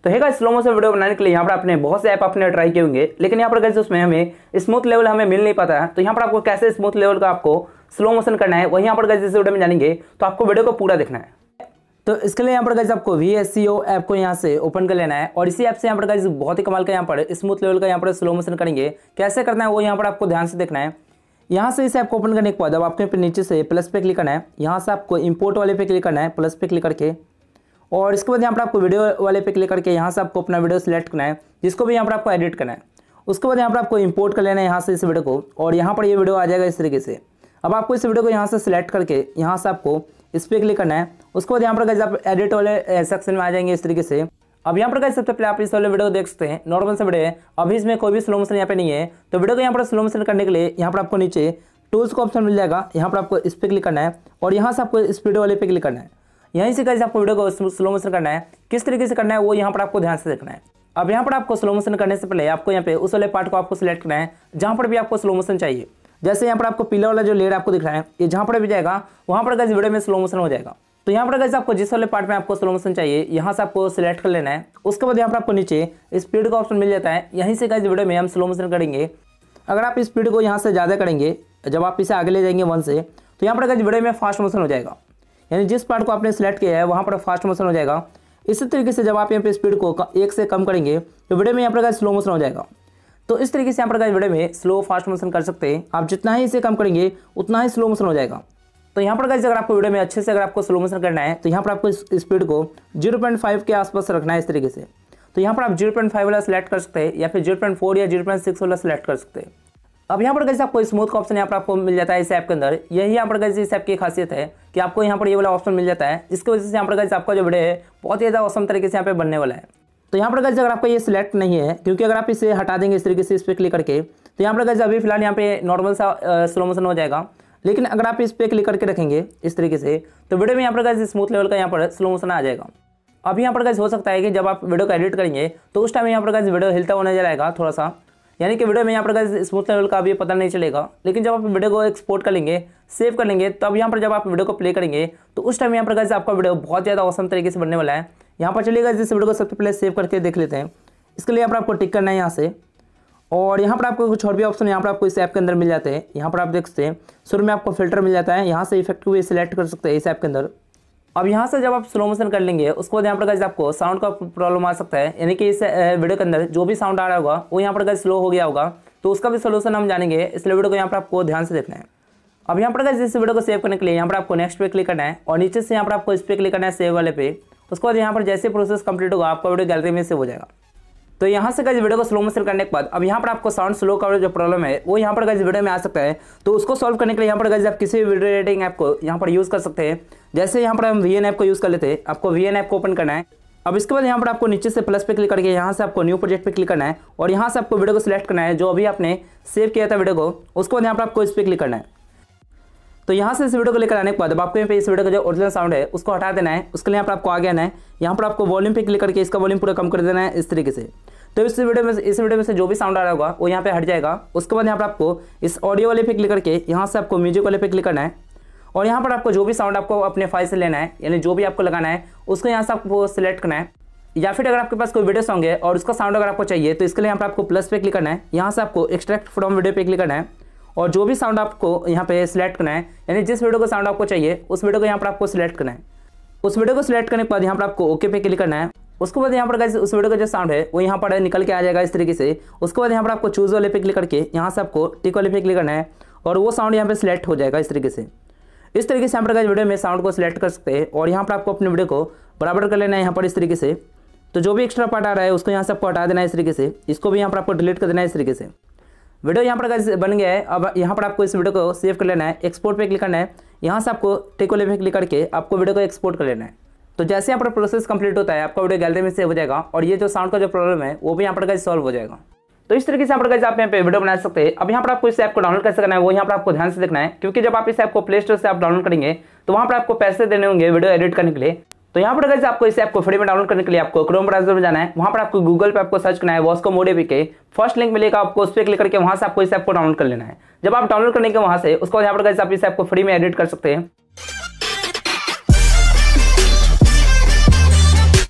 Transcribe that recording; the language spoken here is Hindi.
तो है स्लो मोशन वीडियो बनाने के लिए यहाँ पर आपने बहुत से ऐप आपने ट्राई किए होंगे, लेकिन यहाँ पर गाइस उसमें हमें स्मूथ लेवल हमें मिल नहीं पाता है। तो यहाँ पर आपको कैसे स्मूथ लेवल का आपको स्लो मोशन करना है वही यहाँ पर गाइस इस वीडियो में जानेंगे, तो आपको वीडियो को पूरा देखना है। तो इसके लिए यहाँ पर गाइस आपको Vsco ऐप को यहाँ से ओपन कर लेना है और इसी ऐप से यहाँ पर गाइस बहुत ही कमाल का यहाँ पर स्मूथ लेवल का यहाँ पर स्लो मोशन करेंगे। कैसे करना है वो यहाँ पर आपको ध्यान से देखना है। यहाँ से इस ऐप को ओपन करने के बाद अब आपको नीचे से प्लस पे क्लिक करना है, यहाँ से आपको इंपोर्ट वाले पे क्लिक करना है प्लस पे क्लिक करके, और इसके बाद यहाँ पर आपको वीडियो वाले पे क्लिक करके यहाँ से आपको अपना वीडियो सेलेक्ट करना है जिसको भी यहाँ पर आपको एडिट करना है। उसके बाद यहाँ पर आपको इंपोर्ट कर लेना है यहाँ से इस वीडियो को, और यहाँ पर ये वीडियो आ जाएगा इस तरीके से। अब आपको इस वीडियो को यहाँ से सिलेक्ट करके यहाँ से आपको इस पर क्लिक करना है। उसके बाद यहाँ पर गाइस आप एडिट वाले सेक्शन में आ जाएंगे इस तरीके से। अब यहाँ पर गाइस सबसे पहले आप इस वाले वीडियो को देख सकते हैं, नॉर्मल से वीडियो है, अभी इसमें कोई भी स्लो मोशन यहाँ पे नहीं है। तो वीडियो को यहाँ पर स्लो मोशन करने के लिए यहाँ पर आपको नीचे टूल्स का ऑप्शन मिल जाएगा, यहाँ पर आपको इस पर क्लिक करना है और यहाँ से आपको स्पीड वाले पे क्लिक करना है। यहीं से गाइस आपको वीडियो को स्लो मोशन करना है, किस तरीके से करना है वो यहाँ पर आपको ध्यान से देखना है। अब यहाँ पर आपको स्लो मोशन करने से पहले आपको यहाँ पे उस वाले पार्ट को आपको सिलेक्ट करना है जहाँ पर भी आपको स्लो मोशन चाहिए। जैसे यहाँ पर आपको पीला वाला जो लेयर आपको दिख रहा है, ये जहाँ पर भी जाएगा वहाँ पर गाइस वीडियो में स्लो मोशन हो जाएगा। तो यहाँ पर गाइस आपको जिस वाले पार्ट में आपको स्लो मोशन चाहिए यहाँ से आपको सिलेक्ट कर लेना है। उसके बाद यहाँ पर आपको नीचे स्पीड का ऑप्शन मिल जाता है, यहीं से गाइस वीडियो में हम स्लो मोशन करेंगे। अगर आप स्पीड को यहाँ से ज़्यादा करेंगे, जब आप इसे आगे ले जाएंगे 1 से, तो यहाँ पर गाइस वीडियो में फास्ट मोशन हो जाएगा, यानी जिस पार्ट को आपने सेलेक्ट किया है वहाँ पर फास्ट मोशन हो जाएगा। इसी तरीके से जब आप यहाँ पे स्पीड को 1 से कम करेंगे तो वीडियो में यहाँ पर गाइस स्लो मोशन हो जाएगा। तो इस तरीके से यहाँ पर गाइस वीडियो में स्लो फास्ट मोशन कर सकते हैं। आप जितना ही इसे कम करेंगे उतना ही स्लो मोशन हो जाएगा। तो यहाँ पर गाइस अगर आपको वीडियो में अच्छे से अगर आपको स्लो मोशन करना है तो यहाँ पर आपको स्पीड को 0.5 के आसपास रखना है इस तरीके से। तो यहाँ पर आप 0.5 वाला सेलेक्ट कर सकते हैं या फिर 0.4 या 0.6 वाला सेलेक्ट कर सकते हैं। अब यहाँ पर गाइस आपको स्मूथ का ऑप्शन यहाँ पर आपको मिल जाता है इस ऐप के अंदर। यही यहाँ पर गाइस इस ऐप की खासियत है कि आपको यहाँ पर ये वाला ऑप्शन मिल जाता है, जिसकी वजह से यहाँ पर गाइस आपका जो वीडियो है बहुत ही ज़्यादा औसम तरीके से यहाँ पे बनने वाला है। तो यहाँ पर गाइस अगर आपका ये सिलेक्ट नहीं है, क्योंकि अगर आप इसे हटा देंगे इस तरीके से इस पर क्लिक करके, तो यहाँ पर गाइस अभी फिलहाल यहाँ पे नॉर्मल सा स्लो मोशन हो जाएगा। लेकिन अगर आप इस पर क्लिक करके रखेंगे इस तरीके से तो वीडियो में यहाँ पर गाइस स्मूथ लेवल का यहाँ पर स्लो मोशन आ जाएगा। अब यहाँ पर गाइस हो सकता है कि जब आप वीडियो को एडिट करेंगे तो उस टाइम यहाँ पर गाइस वीडियो हिलता हुआ नजर आएगा थोड़ा सा, यानी कि वीडियो में यहाँ पर गाइस स्मूथ लेवल का अभी पता नहीं चलेगा। लेकिन जब आप वीडियो को एक्सपोर्ट कर लेंगे, सेव कर लेंगे, तब यहाँ पर जब आप वीडियो को प्ले करेंगे तो उस टाइम यहाँ पर गाइस आपका वीडियो बहुत ज़्यादा औसम तरीके से बनने वाला है। यहाँ पर चलिए गाइस इस वीडियो को सबसे पहले सेव करके देख लेते हैं। इसके लिए यहाँ पर आपको टिक करना है यहाँ से, और यहाँ पर आपको कुछ और भी ऑप्शन यहाँ पर आपको इस ऐप के अंदर मिल जाते हैं। यहाँ पर आप देख सकते हैं शुरू में आपको फिल्टर मिल जाता है, यहाँ से इफेक्ट को भी सिलेक्ट कर सकते हैं इस ऐप के अंदर। अब यहाँ से जब आप स्लो मोशन कर लेंगे उसके बाद यहाँ पर गाइस आपको साउंड का प्रॉब्लम आ सकता है, यानी कि इस वीडियो के अंदर जो भी साउंड आ रहा होगा वो यहाँ पर गाइस स्लो हो गया होगा, तो उसका भी सोल्यूशन हम जानेंगे। इसलिए वीडियो को यहाँ पर आपको ध्यान से देखना है। अब यहाँ पर गाइस इस वीडियो को सेव करने के लिए यहाँ पर आपको नेक्स्ट पे क्लिक करना है और नीचे से यहाँ पर आपको इस पर क्लिक करना है सेव वाले पे। उसके बाद यहाँ पर जैसे प्रोसेस कंप्लीट होगा आपका वीडियो गैलरी में सेव हो जाएगा। तो यहाँ से गाइस वीडियो को स्लो मोशन करने के बाद अब यहाँ पर आपको साउंड स्लो का जो प्रॉब्लम है वो यहाँ पर गाइस वीडियो में आ सकता है। तो उसको सॉल्व करने के लिए यहाँ पर गाइस आप किसी भी वीडियो एडिटिंग ऐप को यहाँ पर यूज़ कर सकते हैं। जैसे यहाँ पर हम VN ऐप को यूज़ कर लेते हैं, आपको VN ऐप को ओपन करना है। अब इसके बाद यहाँ पर आपको नीचे से प्लस पे क्लिक करके यहाँ से आपको न्यू प्रोजेक्ट पे क्लिक करना है और यहाँ से आपको वीडियो को सिलेक्ट करना है जो अभी आपने सेव किया था वीडियो को। उसके बाद यहाँ पर आपको इस पर क्लिक करना है। तो यहाँ से इस वीडियो को लेकर आने के बाद अब आपको यहाँ पे इस वीडियो का जो ओरिजिनल साउंड है उसको हटा देना है। उसके लिए यहाँ पर आपको आगे आना है, यहाँ पर आपको वॉल्यूम पे क्लिक करके इसका वॉल्यूम पूरा कम कर देना है इस तरीके से। तो इस वीडियो में से जो भी साउंड आ रहा होगा वो यहाँ पे हट जाएगा। उसके बाद यहाँ पर आपको इस ऑडियो वाले पे क्लिक करके यहाँ से आपको म्यूजिक वाले पे क्लिक करना है और यहाँ पर आपको जो भी साउंड आपको अपने फाइल से लेना है, यानी जो भी आपको लगाना है उसको यहाँ से आपको सिलेक्ट करना है। या फिर अगर आपके पास कोई वीडियो सॉन्ग है और उसका साउंड अगर आपको चाहिए तो इसके लिए यहाँ पर आपको प्लस पे क्लिक करना है, यहाँ से आपको एक्सट्रैक्ट फ्रॉम वीडियो पे क्लिक करना है और जो भी साउंड आपको यहाँ पे सिलेक्ट करना है, यानी जिस वीडियो का साउंड आपको चाहिए उस वीडियो को यहाँ पर आपको सिलेक्ट करना है। उस वीडियो को सिलेक्ट करने के बाद यहाँ पर आपको ओके पे क्लिक करना है। उसके बाद यहाँ पर गाइस उस वीडियो का जो साउंड है वो यहाँ पर निकल के आ जाएगा इस तरीके से। उसके बाद यहाँ पर आपको चूज वाले पे क्लिक करके यहाँ से आपको टिक वाले पे क्लिक करना है और वो साउंड यहाँ पे सिलेक्ट हो जाएगा इस तरीके से। इस तरीके से यहाँ पर गाइस वीडियो में साउंड को सिलेक्ट कर सकते हैं और यहाँ पर आपको अपने वीडियो को बराबर कर लेना है यहाँ पर इस तरीके से। तो जो भी एक्स्ट्रा पार्ट आ रहा है उसको यहाँ से आपको हटा देना है इस तरीके से। इसको भी यहाँ पर आपको डिलीट कर देना है इस तरीके से। वीडियो यहाँ पर गाइस बन गया है। अब यहाँ पर आपको इस वीडियो को सेव कर लेना है, एक्सपोर्ट पे क्लिक करना है, यहाँ से आपको टिक वाले पे क्लिक करके आपको वीडियो को एक्सपोर्ट कर लेना है। तो जैसे यहाँ पर प्रोसेस कंप्लीट होता है आपका वीडियो गैलरी में सेव हो जाएगा और ये जो साउंड का जो प्रॉब्लम है वो भी यहाँ पर गाइस सॉल्व हो जाएगा। तो इस तरीके से यहाँ पर गाइस आप यहाँ पे वीडियो बना सकते हैं। अब यहाँ पर आपको इस ऐप को डाउनलोड कैसे करना है वो यहाँ पर आपको ध्यान से देखना है, क्योंकि जब आप इस ऐप को प्ले स्टोर से आप डाउनलोड करेंगे तो वहाँ पर आपको पैसे देने होंगे वीडियो एडिट करने के लिए। तो यहाँ पर गाइस आपको इस ऐप को फ्री में डाउनलोड करने के लिए आपको क्रोम ब्राउज़र में जाना है। वहाँ पर आपको गूगल पे आपको सर्च करना है Vsco के फर्स्ट लिंक मिलेगा, आपको उस पर क्लिक करके वहाँ से आपको इस ऐप को डाउनलोड कर लेना है। जब आप डाउनलोड करने के वहाँ से उसको यहाँ पर गाइस आप इस ऐप को फ्री में एडिट कर सकते हैं।